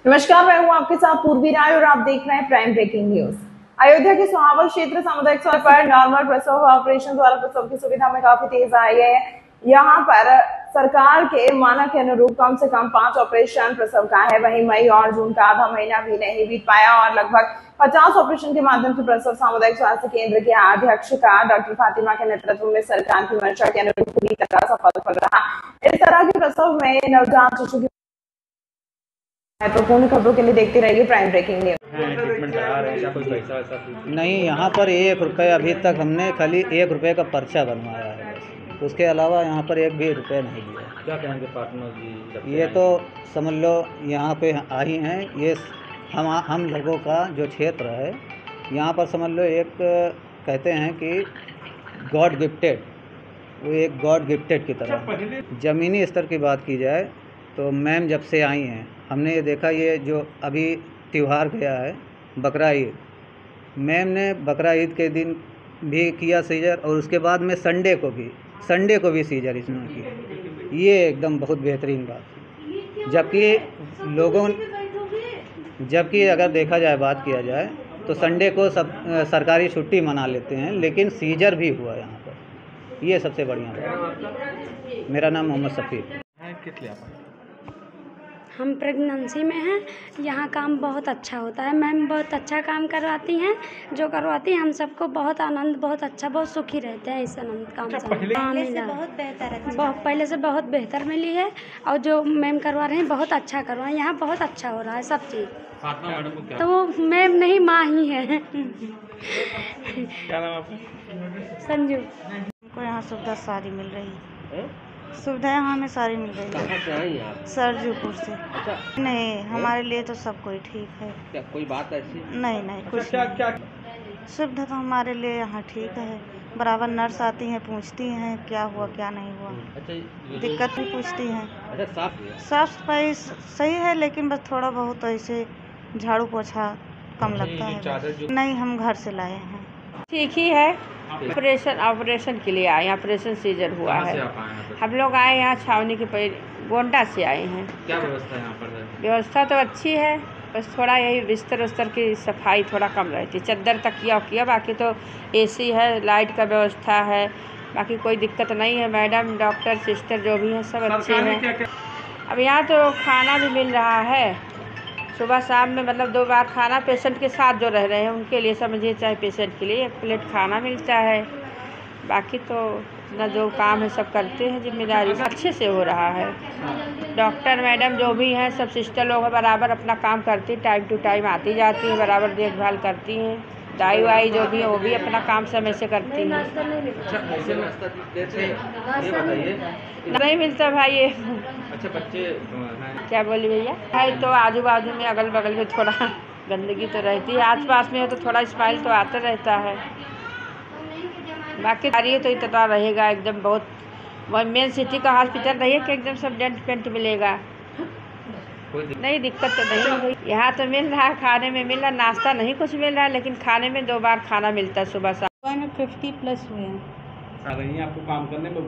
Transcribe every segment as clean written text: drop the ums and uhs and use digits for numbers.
नमस्कार, मैं हूं आपके साथ पूर्वी राय और आप देख रहे हैं प्राइम ब्रेकिंग न्यूज। अयोध्या के सुहावल क्षेत्र सामुदायिक स्तर पर नॉर्मल प्रसव ऑपरेशन द्वारा प्रसव की सुविधा में काफी तेज आई है। यहाँ पर सरकार के मानक के अनुरूप कम से कम 5 ऑपरेशन प्रसव का है। वहीं मई और जून का आधा महीना भी नहीं बीत पाया और लगभग 50 ऑपरेशन के माध्यम से प्रसव सामुदायिक स्वास्थ्य केंद्र के अध्यक्षका डॉक्टर फातिमा के नेतृत्व में सरकार की मंशा के अनुरूप पूरी तरह सफल रहा। इस तरह के प्रसव में नवजात शिशु की महत्वपूर्ण खबरों के लिए देखते रहिए प्राइम ब्रेकिंग न्यूज। ट्रीटमेंट करा रहे हैं क्या, कोई पैसा वैसा नहीं, यहाँ पर 1 रुपये अभी तक हमने खाली 1 रुपये का पर्चा बनवाया है बस। उसके अलावा यहाँ पर 1 भी रुपये नहीं दिया। क्या कहेंगे पार्टनर जी? ये तो समझ लो यहाँ पे आई हैं, ये हम लोगों का जो क्षेत्र है यहाँ पर समझ लो एक कहते हैं कि गॉड गिफ्टेड, वो एक गॉड गिफ्टेड की तरह। ज़मीनी स्तर की बात की जाए तो मैम जब से आई हैं हमने ये देखा, ये जो अभी त्यौहार गया है बकरा ईद, मैम ने बकरा ईद के दिन भी किया सीजर और उसके बाद में संडे को भी सीजर इसमें की। ये एकदम बहुत बेहतरीन बात। जबकि अगर देखा जाए, बात किया जाए तो संडे को सब सरकारी छुट्टी मना लेते हैं, लेकिन सीजर भी हुआ यहाँ पर, ये सबसे बढ़िया बात। मेरा नाम मोहम्मद सफ़ीर। हम प्रेगनेंसी में हैं। यहाँ काम बहुत अच्छा होता है। मैम बहुत अच्छा काम करवाती हैं, जो करवाती हैं हम सबको बहुत आनंद, बहुत अच्छा, बहुत सुखी रहते हैं इस आनंद काम से। पहले से बहुत बेहतर है। पहले से बहुत बेहतर मिली है और जो मैम करवा रहे हैं बहुत अच्छा करवा रहे हैं। यहाँ बहुत अच्छा हो रहा है सब चीज़। तो वो मैम नहीं, माँ ही है। क्या नाम आपका? संजू। हमको यहाँ सुविधा सारी मिल रही है। सुविधा यहाँ हमें सारी मिल रही है। कहाँ से आई आप? सरजूपुर से। अच्छा, नहीं, हमारे लिए तो सब कोई ठीक है। क्या कोई बात ऐसी? नहीं कुछ क्या सुविधा तो हमारे लिए यहाँ ठीक है। बराबर नर्स आती हैं, पूछती हैं क्या हुआ क्या नहीं हुआ। अच्छा, दिक्कत भी पूछती हैं। अच्छा, साफ सफाई सही है, लेकिन बस थोड़ा बहुत ऐसे झाड़ू पोछा कम लगता है। नहीं, हम घर से लाए हैं। ठीक ही है। ऑपरेशन के लिए आए, ऑपरेशन सीजर हुआ है। हम लोग आए यहाँ छावनी के गोंडा से आए हैं। क्या व्यवस्था यहाँ पर है? व्यवस्था तो अच्छी है, बस थोड़ा यही बिस्तर उस्तर की सफाई थोड़ा कम रहती है। चद्दर तकिया किया, बाकी तो एसी है, लाइट का व्यवस्था है, बाकी कोई दिक्कत नहीं है। मैडम, डॉक्टर, सिस्टर जो भी हैं सब अच्छे हैं। अब यहाँ तो खाना भी मिल रहा है सुबह शाम में, मतलब 2 बार खाना पेशेंट के साथ जो रह रहे हैं उनके लिए समझिए, चाहे पेशेंट के लिए 1 प्लेट खाना मिलता है। बाकी तो ना जो काम है सब करते हैं, जिम्मेदारी अच्छे से हो रहा है। डॉक्टर मैडम जो भी हैं सब सिस्टर लोग हैं, बराबर अपना काम करती, टाइम टू टाइम आती जाती हैं, बराबर देखभाल करती हैं। दाई वाई जो भी है वो भी अपना काम समय से करती हैं। नहीं मिलता भाई ये। अच्छा, बच्चे हैं? क्या बोली भैया? है तो आजू बाजू में अगल बगल में थोड़ा गंदगी तो रहती है, आस पास में है तो थोड़ा स्माइल तो आता रहता है। बाकी सारी तो इतना रहेगा एकदम, बहुत मेन सिटी का हॉस्पिटल रही है कि एकदम सब डेंट पेंट मिलेगा। नहीं, दिक्कत तो नहीं हुई। यहाँ तो मिल रहा है, खाने में मिल रहा, नाश्ता नहीं कुछ मिल रहा है, लेकिन खाने में 2 बार खाना मिलता है सुबह शाम। 50+ हुए हैं। आपको काम करने में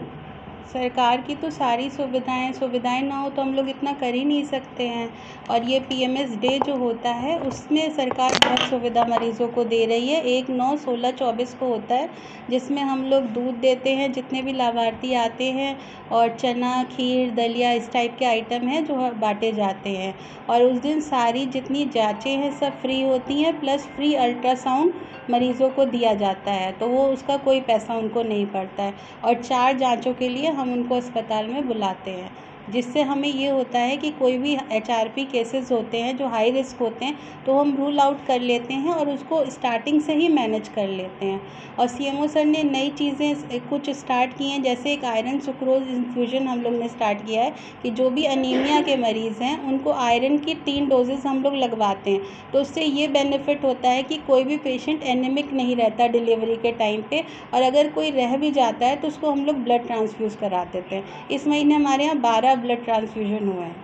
सरकार की तो सारी सुविधाएं ना हो तो हम लोग इतना कर ही नहीं सकते हैं। और ये PMS डे जो होता है उसमें सरकार बहुत सुविधा मरीज़ों को दे रही है। 1, 9, 16, 24 को होता है, जिसमें हम लोग दूध देते हैं जितने भी लाभार्थी आते हैं, और चना, खीर, दलिया इस टाइप के आइटम हैं जो बांटे जाते हैं। और उस दिन सारी जितनी जाँचें हैं सब फ्री होती हैं, प्लस फ्री अल्ट्रासाउंड मरीज़ों को दिया जाता है, तो वो उसका कोई पैसा उनको नहीं पड़ता है। और 4 जांचों के लिए हम उनको अस्पताल में बुलाते हैं, जिससे हमें ये होता है कि कोई भी HRP केसेस होते हैं जो हाई रिस्क होते हैं तो हम रूल आउट कर लेते हैं और उसको स्टार्टिंग से ही मैनेज कर लेते हैं। और CMO सर ने नई चीज़ें कुछ स्टार्ट की हैं, जैसे एक आयरन सुक्रोज इन्फ्यूजन हम लोग ने स्टार्ट किया है कि जो भी अनीमिया के मरीज़ हैं उनको आयरन की 3 डोजेज़ हम लोग लगवाते हैं। तो उससे ये बेनिफिट होता है कि कोई भी पेशेंट एनीमिक नहीं रहता डिलीवरी के टाइम पे, और अगर कोई रह भी जाता है तो उसको हम लोग ब्लड ट्रांसफ्यूज़ करा देते हैं। इस महीने हमारे यहाँ 12 ब्लड ट्रांसफ्यूजन हुए हैं।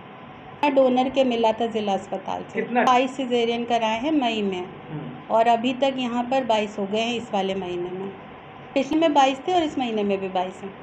डोनर के मिला था जिला अस्पताल से। 22 सिजेरियन कराए हैं मई में, और अभी तक यहाँ पर 22 हो गए हैं इस वाले महीने में। पिछले में 22 थे और इस महीने में भी 22 हैं।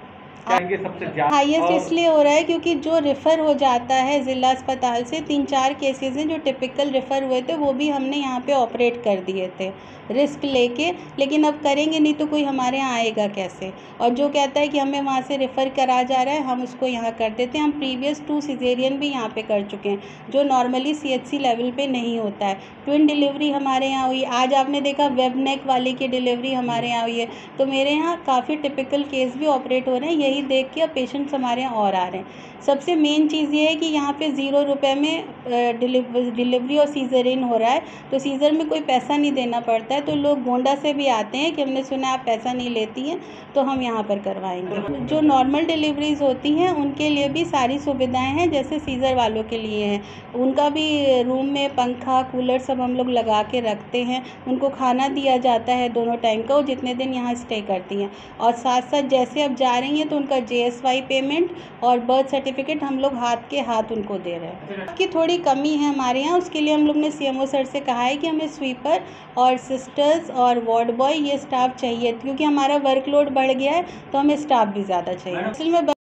कहेंगे सबसे ज्यादा हाईएस्ट इसलिए हो रहा है क्योंकि जो रेफ़र हो जाता है ज़िला अस्पताल से 3-4 केसेस हैं जो टिपिकल रेफ़र हुए थे, वो भी हमने यहाँ पे ऑपरेट कर दिए थे रिस्क लेके। लेकिन अब करेंगे नहीं तो कोई हमारे यहाँ आएगा कैसे, और जो कहता है कि हमें वहाँ से रेफ़र करा जा रहा है हम उसको यहाँ कर देते हैं। हम प्रीवियस 2 सिजेरियन भी यहाँ पे कर चुके हैं जो नॉर्मली CHC लेवल पे नहीं होता है। ट्विन डिलीवरी हमारे यहाँ हुई, आज आपने देखा वेब नेक वाली की डिलीवरी हमारे यहाँ हुई है। तो मेरे यहाँ काफ़ी टिपिकल केस भी ऑपरेट हो रहे हैं, यही देख के अब पेशेंट्स हमारे यहाँ और आ रहे हैं। सबसे मेन चीज़ ये है कि यहाँ पे 0 रुपये में डिलीवरी और सीज़रियन हो रहा है, तो सीज़र में कोई पैसा नहीं देना पड़ता है। तो लोग गोंडा से भी आते हैं कि हमने सुना आप पैसा नहीं लेती हैं तो हम यहाँ पर करवाएंगे। जो नॉर्मल डिलीवरीज होती हैं उनके लिए भी सारी सुविधाएं हैं जैसे सीज़र वालों के लिए हैं। उनका भी रूम में पंखा कूलर सब हम लोग लगा के रखते हैं, उनको खाना दिया जाता है दोनों टाइम का, वो जितने दिन यहाँ स्टे करती हैं। और साथ साथ जैसे अब जा रही हैं तो उनका JSY पेमेंट और बर्थ सर्टिफिकेट हम लोग हाथ के हाथ उनको दे रहे हैं। उसकी थोड़ी कमी है हमारे यहाँ, उसके लिए हम लोग ने CMO सर से कहा है कि हमें स्वीपर और सिस्टर्स और वार्ड बॉय ये स्टाफ चाहिए क्योंकि हमारा वर्कलोड बढ़ गया है तो हमें स्टाफ भी ज़्यादा चाहिए। असल में